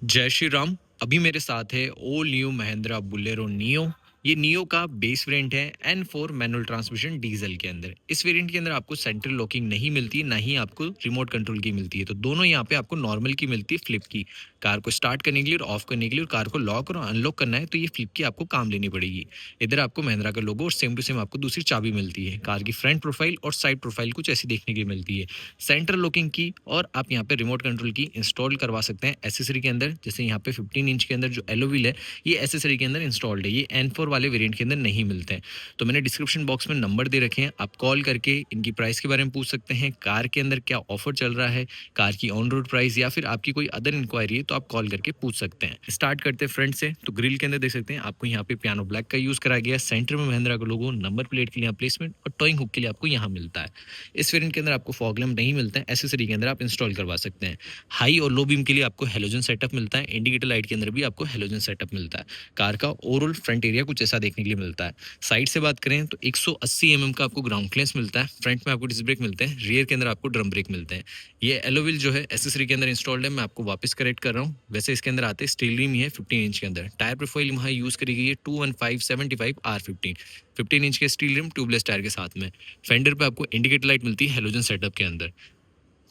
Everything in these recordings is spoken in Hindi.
जय श्री राम। अभी मेरे साथ है ओल न्यू महिंद्रा बुलेरो नियो। ये नियो का बेस वेरिएंट है N4 मैनुअल ट्रांसमिशन डीजल के अंदर। इस वेरिएंट के अंदर आपको सेंट्रल लॉकिंग नहीं मिलती, ना ही आपको रिमोट कंट्रोल की मिलती है। तो दोनों यहाँ पे आपको नॉर्मल की मिलती है, फ्लिप की। कार को स्टार्ट करने के लिए और ऑफ करने के लिए और कार को लॉक और अनलॉक करना है तो ये फ्लिप की आपको काम लेनी पड़ेगी। इधर आपको महिंद्रा का लोगो और सेम टू सेम आपको दूसरी चाबी मिलती है। कार की फ्रंट प्रोफाइल और साइड प्रोफाइल कुछ ऐसी देखने की मिलती है। सेंट्रल लॉकिंग की और आप यहाँ पे रिमोट कंट्रोल की इंस्टॉल करवा सकते हैं एसेसरी के अंदर। जैसे यहाँ पे 15 इंच के अंदर जो एलो व्हील है, ये एसेसरी के अंदर इंस्टॉल्ड है। ये N4 वाले वेरिएंट के अंदर नहीं मिलते हैं। तो मैंने डिस्क्रिप्शन बॉक्स में नंबर दे रखे हैं, आप कॉल करके इनकी प्राइस के बारे में पूछ सकते हैं। कार के अंदर क्या ऑफर चल रहा है, कार की ऑन रोड प्राइस, या फिर आपकी कोई अदर इंक्वायरी है तो आप कॉल करके पूछ सकते हैं। स्टार्ट करते हैं फ्रंट से। तो ग्रिल के अंदर देख सकते हैं आपको यहाँ पे पियानो ब्लैक का यूज करा गया है। सेंटर में महिंद्रा का लोगो, नंबर प्लेट के लिए प्लेसमेंट और टॉइंग हुक के लिए आपको यहाँ मिलता है। इस वेरिएंट के अंदर आपको फॉग लैम्प नहीं मिलता है, एसेसरी के अंदर आप इंस्टॉल करवा सकते हैं। हाई और लो बीम के लिए आपको हेलोजन सेटअप मिलता है। इंडिकेटर लाइट के अंदर भी आपको हेलोजन सेटअप मिलता है। कार का ओवरऑल फ्रंट एरिया कुछ ऐसा देखने के लिए मिलता है। साइड से बात करें तो 180 का आपको ग्राउंड क्लियरेंस मिलता है। फ्रंट में आपको डिस्क ब्रेक मिलते हैं, रियर के अंदर आपको ड्रम ब्रेक मिलते हैं। ये एलो व्हील जो है एसेसरी के अंदर इंस्टॉल्ड है, मैं आपको वापस करेक्ट कर रहा हूँ। वैसे इसके अंदर आते स्टील रिम ही है 15 इंच के अंदर। टायर प्रोफाइल वहाँ यूज करी गई है 215/75 R15। 15 इंच के स्टील रिम ट्यूबलेस टायर के साथ में। फेंडर पे आपको इंडिकेटर लाइट मिलती है हेलोजन सेटअप के अंदर।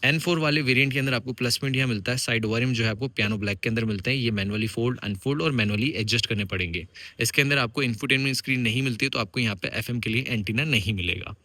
N4 वाले वेरिएंट के अंदर आपको प्लस पॉइंट यहाँ मिलता है। साइड ओवररिम जो है आपको पियानो ब्लैक के अंदर मिलते हैं। ये मैनुअली फोल्ड, अनफोल्ड और मैनुअली एडजस्ट करने पड़ेंगे। इसके अंदर आपको इंफोटेनमेंट स्क्रीन नहीं मिलती है, तो आपको यहाँ पे FM के लिए एंटीना नहीं मिलेगा।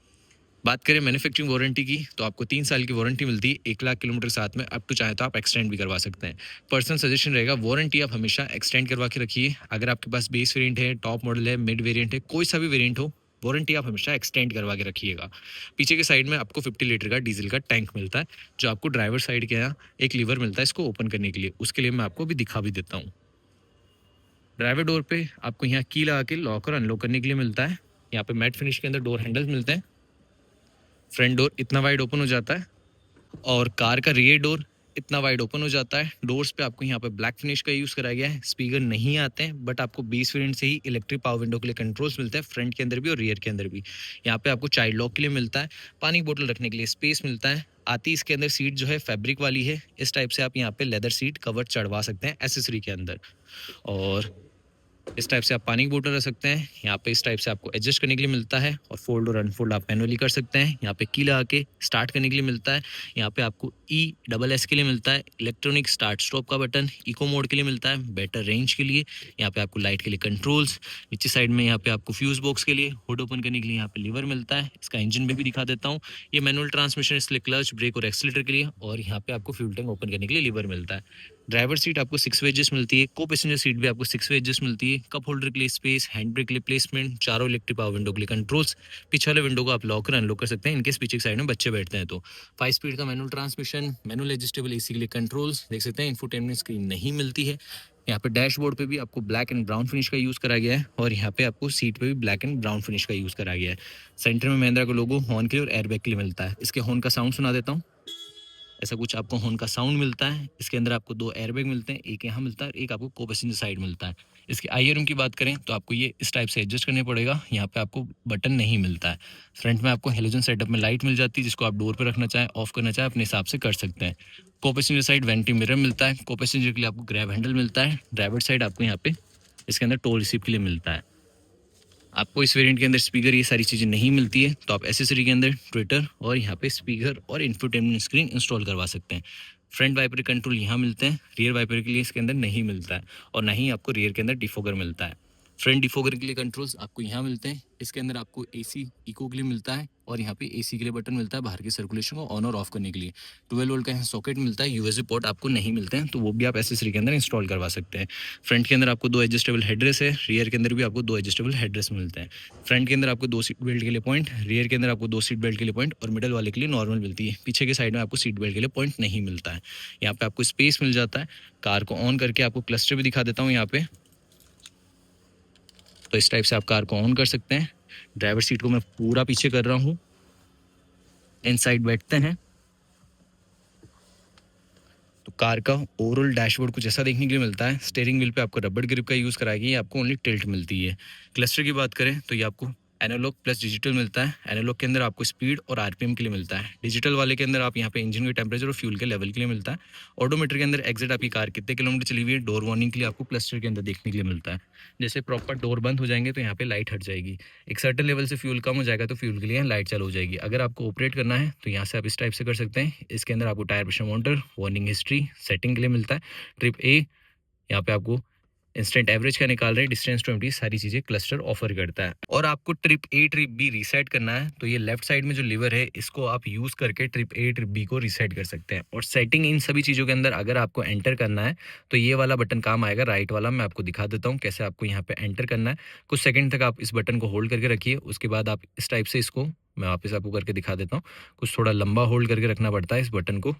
बात करें मैन्युफैक्चरिंग वारंटी की तो आपको 3 साल की वारंटी मिलती है 1 लाख किलोमीटर साथ में। अप टू चाहे तो आप एक्सटेंड भी करवा सकते हैं। पर्सनल सजेशन रहेगा, वारंटी आप हमेशा एक्सटेंड करवा के रखिए। अगर आपके पास बेस वेरिएंट है, टॉप मॉडल है, मिड वेरिएंट है, कोई सा भी वेरिएंट हो, वारंटी आप हमेशा एक्सटेंड करवा के रखिएगा। पीछे के साइड में आपको 50 लीटर का डीजल का टैंक मिलता है, जो आपको ड्राइवर साइड के यहाँ एक लीवर मिलता है इसको ओपन करने के लिए। उसके लिए मैं आपको अभी दिखा भी देता हूँ। ड्राइवर डोर पे आपको यहाँ की लगा के लॉक और अनलॉक करने के लिए मिलता है। यहाँ पे मैट फिनिश के अंदर डोर हैंडल्स मिलते हैं। फ्रंट डोर इतना वाइड ओपन हो जाता है और कार का रियर डोर इतना वाइड ओपन हो जाता है। डोर्स पे आपको यहाँ पे ब्लैक फिनिश का यूज कराया गया है। स्पीकर नहीं आते हैं, बट आपको 20 वेरिएंट से ही इलेक्ट्रिक पावर विंडो के लिए कंट्रोल्स मिलते हैं, फ्रंट के अंदर भी और रियर के अंदर भी। यहाँ पे आपको चाइल्ड लॉक के लिए मिलता है। पानी की बोतल रखने के लिए स्पेस मिलता है। आती इसके अंदर सीट जो है फैब्रिक वाली है। इस टाइप से आप यहाँ पे लेदर सीट कवर चढ़वा सकते हैं एसेसरी के अंदर। और इस टाइप से आप पानी की बोतल रख सकते हैं। यहाँ पे इस टाइप से आपको एडजस्ट करने के लिए मिलता है और फोल्ड और अनफोल्ड आप मैनुअली कर सकते हैं। यहाँ पे की लगा के स्टार्ट करने के लिए मिलता है। यहाँ पे आपको ESS के लिए मिलता है, इलेक्ट्रॉनिक स्टार्ट स्टॉप का बटन। इको मोड के लिए मिलता है, बेटर रेंज के लिए। यहाँ पे आपको लाइट के लिए कंट्रोल्स। नीचे साइड में यहाँ पे आपको फ्यूज बॉक्स के लिए, हुड ओपन करने के लिए यहाँ पे लीवर मिलता है। इसका इंजन में भी दिखा देता हूँ। ये मैनुअल ट्रांसमिशन, इसलिए क्लच, ब्रेक और एक्सीलेटर के लिए। और यहाँ पे आपको फ्यूल टैंक ओपन करने के लिए लीवर मिलता है। ड्राइवर सीट आपको 6 वे एडजस्ट मिलती है। को पैसेंजर सीट भी आपको 6 वे एडजस्ट मिलती है। कप होल्डर के लिए स्पेस, हैंड ब्रेक के लिए प्लेसमेंट, चारों इलेक्ट्रिक पावर विंडो के लिए कंट्रोल्स। पीछे वाले विंडो को आप लॉक कर अनलॉक कर सकते हैं इनकेस पीछे की साइड में बच्चे बैठते हैं तो। 5 स्पीड का manual transmission, manual adjustable AC के लिए कंट्रोल्स देख सकते हैं। इंफोटेनमेंट स्क्रीन नहीं मिलती है। यहाँ पे डैशबोर्ड पे भी आपको ब्लैक एंड ब्राउन फिनिश का यूज करा गया है और यहाँ पे आपको सीट पे भी ब्लैक एंड ब्राउन फिनिश का यूज करा गया है। सेंटर में महिंद्रा का लोगो हॉर्न के लिए और एयरबैग के लिए मिलता है। इसके हॉर्न का साउंड सुना देता हूँ। ऐसा कुछ आपको हॉर्न का साउंड मिलता है। इसके अंदर आपको 2 एयरबैग मिलते हैं, एक यहाँ मिलता है और एक आपको को पैसेंजर साइड मिलता है। इसके IR की बात करें तो आपको ये इस टाइप से एडजस्ट करने पड़ेगा। यहाँ पे आपको बटन नहीं मिलता है। फ्रंट में आपको हेलोजन सेटअप में लाइट मिल जाती है, जिसको आप डोर पे रखना चाहें, ऑफ करना चाहें, अपने हिसाब से कर सकते हैं। को पैसेंजर साइड वेंटिंग मिरर मिलता है। को पैसेंजर के लिए आपको ग्रैब हैंडल मिलता है। ड्राइवर साइड आपको यहाँ पे इसके अंदर टोल रिसीव के लिए मिलता है। आपको इस वेरिएंट के अंदर स्पीकर, ये सारी चीज़ें नहीं मिलती है, तो आप एसेसरी के अंदर ट्विटर और यहाँ पे स्पीकर और इंफोटेनमेंट स्क्रीन इंस्टॉल करवा सकते हैं। फ्रंट वाइपर कंट्रोल यहाँ मिलते हैं, रियर वाइपर के लिए इसके अंदर नहीं मिलता है और ना ही आपको रियर के अंदर डिफोगर मिलता है। फ्रंट डिफोगर के लिए कंट्रोल्स आपको यहाँ मिलते हैं। इसके अंदर आपको AC इको के लिए मिलता है और यहाँ पे AC के लिए बटन मिलता है बाहर की सर्कुलेशन को ऑन और ऑफ करने के लिए। 12 वोल्ट का यहाँ सॉकेट मिलता है। USB पोर्ट आपको नहीं मिलते हैं, तो वो भी आप एसेसरी के अंदर इंस्टॉल करवा सकते हैं। फ्रंट के अंदर आपको 2 एडजस्टेबल हेडरेस्ट है, रियर के अंदर भी आपको 2 एडजस्टेबल हेडरेस्ट मिलते हैं। फ्रंट के अंदर आपको 2 सीट बेल्ट के लिए पॉइंट, रियर के अंदर आपको 2 सीट बेल्ट के लिए पॉइंट और मिडल वाले के लिए नॉर्मल मिलती है। पीछे के साइड में आपको सीट बेल्ट के लिए पॉइंट नहीं मिलता है। यहाँ पे आपको स्पेस मिल जाता है। कार को ऑन करके आपको क्लस्टर भी दिखा देता हूँ यहाँ पे। तो इस टाइप से आप कार को ऑन कर सकते हैं। ड्राइवर सीट को मैं पूरा पीछे कर रहा हूँ। इनसाइड बैठते हैं तो कार का ओवरऑल डैशबोर्ड कुछ ऐसा देखने के लिए मिलता है। स्टीयरिंग व्हील पे आपको रबड़ ग्रिप का यूज़ कराएगी, ये आपको ओनली टिल्ट मिलती है। क्लस्टर की बात करें तो ये आपको एनालॉग प्लस डिजिटल मिलता है। एनालॉग के अंदर आपको स्पीड और आरपीएम के लिए मिलता है। डिजिटल वाले के अंदर आप यहाँ पे इंजन के टेम्परेचर और फ्यूल के लेवल के लिए मिलता है। ऑडोमीटर के अंदर एग्जैक्ट आपकी कार कितने किलोमीटर चली हुई है, डोर वार्निंग के लिए आपको क्लस्टर के अंदर देखने के लिए मिलता है। जैसे प्रॉपर डोर बंद हो जाएंगे तो यहाँ पे लाइट हट जाएगी। एक सर्टन लेवल से फ्यूल कम हो जाएगा तो फ्यूल के लिए लाइट चालू हो जाएगी। अगर आपको ऑपरेट करना है तो यहाँ से आप इस टाइप से कर सकते हैं। इसके अंदर आपको tyre pressure monitor, warning history, setting के लिए मिलता है। ट्रिप ए, यहाँ पे आपको इंस्टेंट एवरेज का निकाल रहे हैं, डिस्टेंस टू एम्प्टी, सारी चीज़ें क्लस्टर ऑफर करता है। और आपको trip A trip B reset करना है तो ये लेफ्ट साइड में जो लीवर है इसको आप यूज़ करके ट्रिप ए ट्रिप बी को रीसेट कर सकते हैं। और सेटिंग इन सभी चीज़ों के अंदर अगर आपको एंटर करना है तो ये वाला बटन काम आएगा, राइट वाला। मैं आपको दिखा देता हूँ कैसे आपको यहाँ पे एंटर करना है। कुछ सेकंड तक आप इस बटन को होल्ड करके रखिए, उसके बाद आप इस टाइप से इसको, मैं वापस आपको करके दिखा देता हूँ। कुछ थोड़ा लंबा होल्ड करके रखना पड़ता है इस बटन को,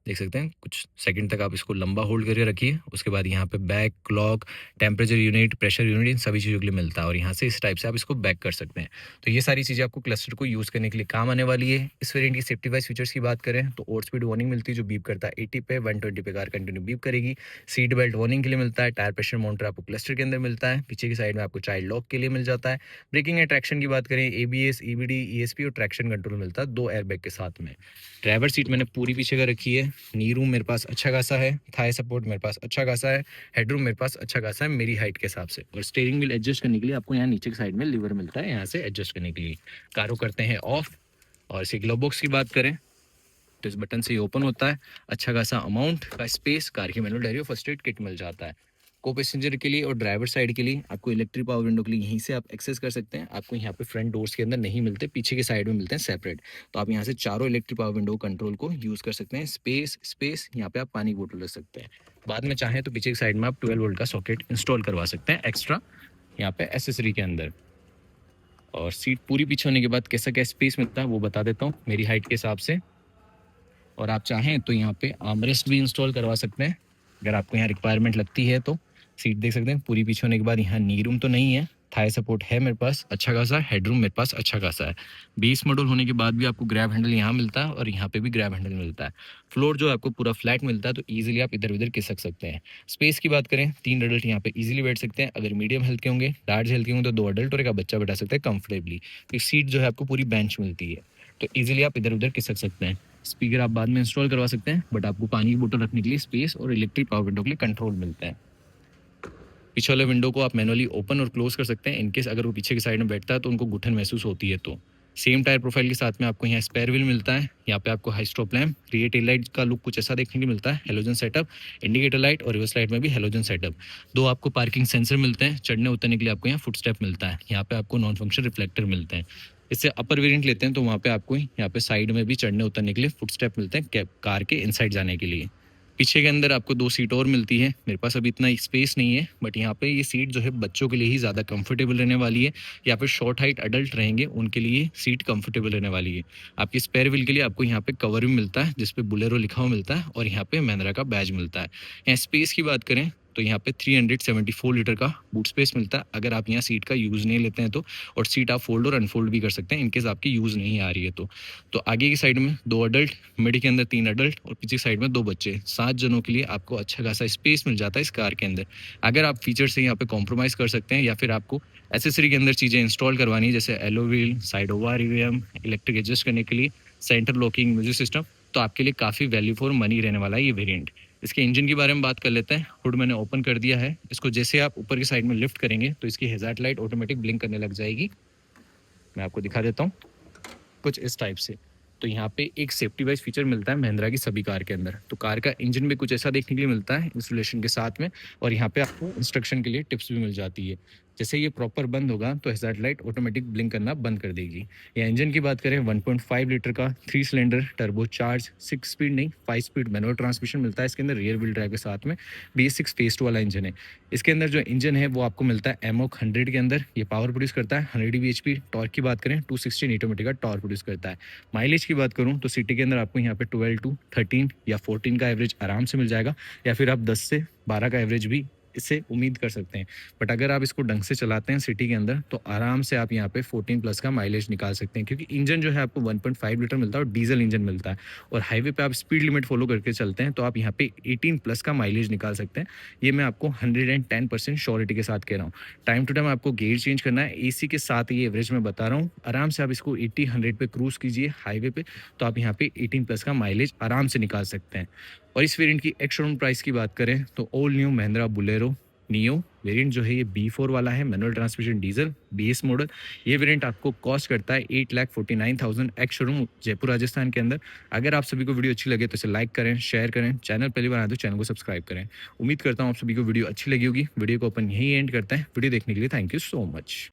देख सकते हैं। कुछ सेकंड तक आप इसको लंबा होल्ड करके रखिए। उसके बाद यहाँ पे back, clock, temperature unit, pressure unit, इन सभी चीज़ों के लिए मिलता है। और यहाँ से इस टाइप से आप इसको बैक कर सकते हैं। तो ये सारी चीज़ें आपको क्लस्टर को यूज़ करने के लिए काम आने वाली है। इस वेरिएंट की सेफ्टी वाइज फीचर्स की बात करें तो ओवर स्पीड वार्निंग मिलती है जो बीप करता है 80 पे, 120 पे कार कंटिन्यू बीप करेगी। सीट बेल्ट वार्निंग के लिए मिलता है। टायर प्रेशर मॉनिटर आपको क्लस्टर के अंदर मिलता है। पीछे की साइड में आपको चाइल्ड लॉक के लिए मिल जाता है। ब्रेकिंग एंड ट्रैक्शन की बात करें, एबीएस, ईबीडी, ईएसपी और ट्रैक्शन कंट्रोल मिलता है 2 एयरबैग के साथ में। ड्राइवर सीट मैंने पूरी पीछे का रखी है। नी रूम मेरे पास अच्छा खासा है। थाई सपोर्ट मेरे पास अच्छा खासा है। हेडरूम मेरे पास अच्छा खासा है मेरी हाइट के हिसाब से। और स्टीयरिंग व्हील एडजस्ट करने के लिए आपको यहाँ नीचे की साइड में लीवर मिलता है, यहाँ से एडजस्ट करने के लिए। कारों करते हैं ऑफ। और इसी ग्लोव बॉक्स की बात करें तो इस बटन से ये ओपन होता है। अच्छा खासा अमाउंट का स्पेस, कार की मैनुअल डायरी और फर्स्ट एड किट मिल जाता है। को पैसेंजर के लिए और ड्राइवर साइड के लिए आपको इलेक्ट्रिक पावर विंडो के लिए यहीं से आप एक्सेस कर सकते हैं। आपको यहाँ पे फ्रंट डोर्स के अंदर नहीं मिलते, पीछे के साइड में मिलते हैं सेपरेट। तो आप यहाँ से चारों इलेक्ट्रिक पावर विंडो कंट्रोल को यूज़ कर सकते हैं। स्पेस स्पेस, यहाँ पे आप पानी की बोतल रख सकते हैं। बाद में चाहें तो पीछे की साइड में आप 12 वोल्ट का सॉकेट इंस्टॉल करवा सकते हैं एक्स्ट्रा यहाँ पे एसेसरी के अंदर। और सीट पूरी पीछे होने के बाद कैसा क्या स्पेस मिलता है वो बता देता हूँ मेरी हाइट के हिसाब से। और आप चाहें तो यहाँ पे आर्मरेस्ट भी इंस्टॉल करवा सकते हैं अगर आपको यहाँ रिक्वायरमेंट लगती है तो। सीट देख सकते हैं पूरी पीछे होने के बाद यहाँ नी रूम तो नहीं है। थाई सपोर्ट है मेरे पास अच्छा खासा, हेडरूम मेरे पास अच्छा खासा है। 20 मॉडल होने के बाद भी आपको ग्रैब हैंडल यहाँ मिलता है और यहाँ पे भी ग्रैब हैंडल मिलता है। फ्लोर जो है आपको पूरा फ्लैट मिलता है तो ईजिली आप इधर उधर खिसक सकते हैं। स्पेस की बात करें, 3 एडल्ट यहाँ पे ईजिली बैठ सकते हैं। अगर मीडियम हेल्थ के होंगे, लार्ज हेल्थ के होंगे तो 2 एडल्ट और एक बच्चा बैठा सकते हैं कंफर्टेबली। तो सीट जो है आपको पूरी बेंच मिलती है तो ईजिली आप इधर उधर खिसक सकते हैं। स्पीकर आप बाद में इंस्टॉल करवा सकते हैं बट आपको पानी की बोतल रखने के लिए स्पेस और इलेक्ट्रिक पावर विंडो के लिए कंट्रोल मिलता है। पीछे वाले विंडो को आप मैनुअली ओपन और क्लोज कर सकते हैं इनकेस अगर वो पीछे की साइड में बैठता है तो उनको घुटन महसूस होती है तो। सेम टायर प्रोफाइल के साथ में आपको यहाँ स्पेयर व्हील मिलता है। यहाँ पे आपको high stop lamp, rear tail light का लुक कुछ ऐसा देखने को मिलता है, हेलोजन सेटअप, इंडिकेटर लाइट और रिवर्स लाइट में भी हेलोजन सेटअप। 2 आपको पार्किंग सेंसर मिलते हैं। चढ़ने उतरने के लिए आपको यहाँ फुट स्टेप मिलता है। यहाँ पे आपको नॉन फंक्शन रिफ्लेक्टर मिलते हैं। इससे अपर वेरिएंट लेते हैं तो वहाँ पे आपको यहाँ पे साइड में भी चढ़ने उतरने के लिए फुट स्टेप मिलते हैं कार के इनसाइड जाने के लिए। पीछे के अंदर आपको 2 सीट और मिलती है। मेरे पास अभी इतना स्पेस नहीं है बट यहाँ पे ये सीट जो है बच्चों के लिए ही ज़्यादा कंफर्टेबल रहने वाली है या फिर शॉर्ट हाइट अडल्ट रहेंगे उनके लिए सीट कंफर्टेबल रहने वाली है। आपकी स्पेयर व्हील के लिए आपको यहाँ पे कवर भी मिलता है जिसपे बुलेरो लिखा हुआ मिलता है और यहाँ पे महिंद्रा का बैज मिलता है। यहाँ स्पेस की बात करें तो यहाँ पे 374 लीटर का बूट स्पेस मिलता है अगर आप यहाँ सीट का यूज़ नहीं लेते हैं तो। और सीट आप फोल्ड और अनफोल्ड भी कर सकते हैं इनकेस आपकी यूज़ नहीं आ रही है तो। तो आगे की साइड में 2 अडल्ट, मिड के अंदर 3 अडल्ट और पीछे साइड में 2 बच्चे, 7 जनों के लिए आपको अच्छा खासा स्पेस मिल जाता है इस कार के अंदर। अगर आप फीचर से यहाँ पे कॉम्प्रोमाइज़ कर सकते हैं या फिर आपको एसेसरी के अंदर चीज़ें इंस्टॉल करवानी है जैसे yellow wheel, side over EVM, electric adjust करने के लिए, सेंटर लॉकिंग म्यूजिक सिस्टम, तो आपके लिए काफ़ी वैल्यू फॉर मनी रहने वाला है ये वेरिएंट। इसके इंजन के बारे में बात कर लेते हैं। हुड मैंने ओपन कर दिया है। इसको जैसे आप ऊपर की साइड में लिफ्ट करेंगे तो इसकी हेजार्ड लाइट ऑटोमेटिक ब्लिंक करने लग जाएगी। मैं आपको दिखा देता हूँ कुछ इस टाइप से। तो यहाँ पे एक सेफ्टी वाइज फीचर मिलता है महिंद्रा की सभी कार के अंदर। तो कार का इंजन में कुछ ऐसा देखने के लिए मिलता है इंस्टॉलेशन के साथ में। और यहाँ पे आपको इंस्ट्रक्शन के लिए टिप्स भी मिल जाती है। जैसे ये प्रॉपर बंद होगा तो हेजार्ड लाइट ऑटोमेटिक ब्लिंक करना बंद कर देगी। या इंजन की बात करें 1.5 लीटर का 3 सिलेंडर टर्बो चार्ज 6 स्पीड नहीं 5 स्पीड मैनुअल ट्रांसमिशन मिलता है इसके अंदर रियर व्हील ड्राइव के साथ में। BS6 फेस 2 वाला इंजन है। इसके अंदर जो इंजन है वो आपको मिलता है एमोक 100 के अंदर। ये पावर प्रोड्यूस करता है 100 bhp। टॉर्क की बात करें 260 न्यूटन मीटर का टॉर्क प्रोड्यूस करता है। माइलेज की बात करूं तो सिटी के अंदर आपको यहाँ पे 12 टू 13 या 14 का एवरेज आराम से मिल जाएगा या फिर आप 10 से 12 का एवरेज भी इससे उम्मीद कर सकते हैं। बट अगर आप इसको ढंग से चलाते हैं सिटी के अंदर तो आराम से आप यहाँ पे 14 प्लस का माइलेज निकाल सकते हैं, क्योंकि इंजन जो है आपको 1.5 लीटर मिलता है और डीजल इंजन मिलता है। और हाईवे पे आप स्पीड लिमिट फॉलो करके चलते हैं तो आप यहाँ पे 18 प्लस का माइलेज निकाल सकते हैं। ये मैं आपको 110% श्योरिटी के साथ कह रहा हूँ। टाइम टू टाइम आपको गियर चेंज करना है, एसी के साथ ये एवरेज में बता रहा हूँ। आराम से आप इसको 80-100 पे क्रूज़ कीजिए हाईवे पे, तो आप यहाँ पे 18 प्लस का माइलेज आराम से निकाल सकते हैं। और इस वेरिएंट की एक्स शोरूम प्राइस की बात करें तो all new Mahindra Bolero neo variant जो है ये B4 वाला है, manual transmission diesel base model. ये वेरिएंट आपको कॉस्ट करता है 8,49,000 एक्स शोरूम जयपुर राजस्थान के अंदर। अगर आप सभी को वीडियो अच्छी लगे तो इसे लाइक करें, शेयर करें, चैनल पहली बार आए तो चैनल को सब्सक्राइब करें। उम्मीद करता हूँ आप सभी को वीडियो अच्छी लगी होगी। वीडियो को अपन यहीं एंड करते हैं। वीडियो देखने के लिए थैंक यू सो मच।